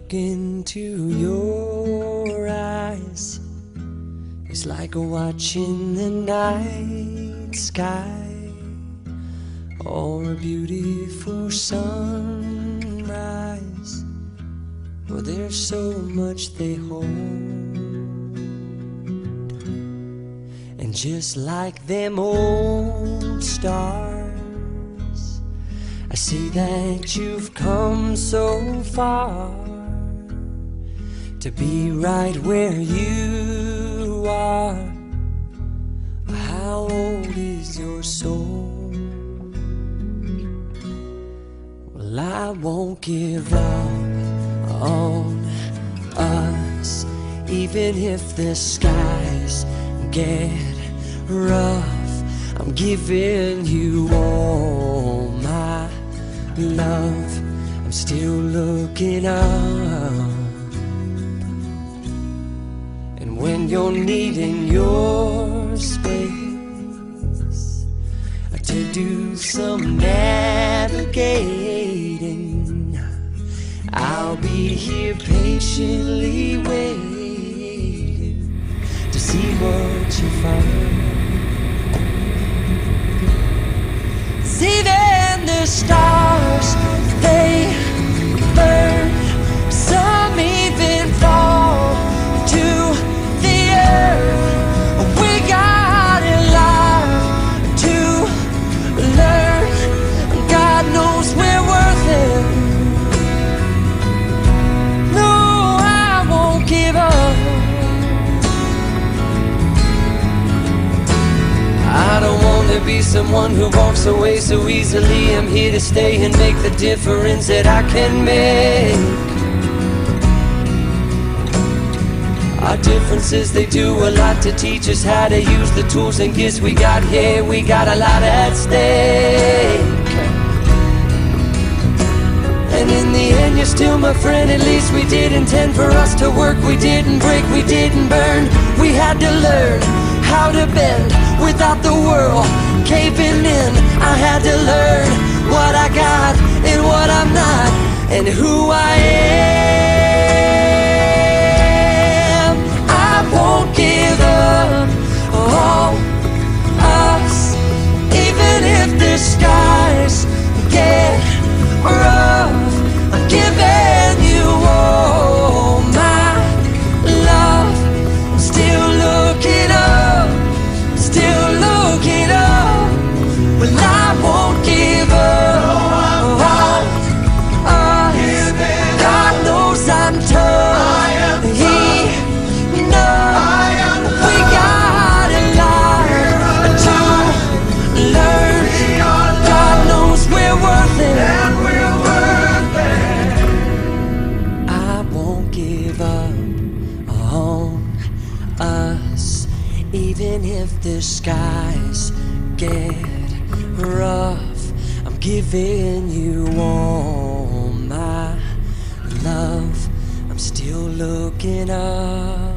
look into your eyes, it's like watching the night sky or a beautiful sunrise. Well, there's so much they hold, and just like them old stars, I see that you've come so far to be right where you are. How old is your soul? Well, I won't give up on us, even if the skies get rough. I'm giving you all my love. I'm still looking up, and when you're needing your space to do some navigating, I'll be here patiently waiting to see what you find. See then the stars, they burn, some even fall to the earth. We got a lot to learn. God knows we're worth it. No, I won't give up. I don't want to be someone who walks away so easily. I'm here to stay and make the difference that I can make. Our differences, they do a lot to teach us how to use the tools and gifts we got here. We got a lot at stake, and in the end you're still my friend. At least we did intend for us to work. We didn't break, we didn't burn. We had to learn how to bend without the world caving in. I had to learn what I got and what I'm not, and who I am. I won't give up on us, even if the skies get rough. I'm giving you all my love. I'm still looking up, still looking up. Well, I won't give up on us. God knows I'm tough. He knows we got a lot to learn. God knows we're worth it. I won't give up on us, even if the skies get rough. I'm giving you all my love. I'm still looking up.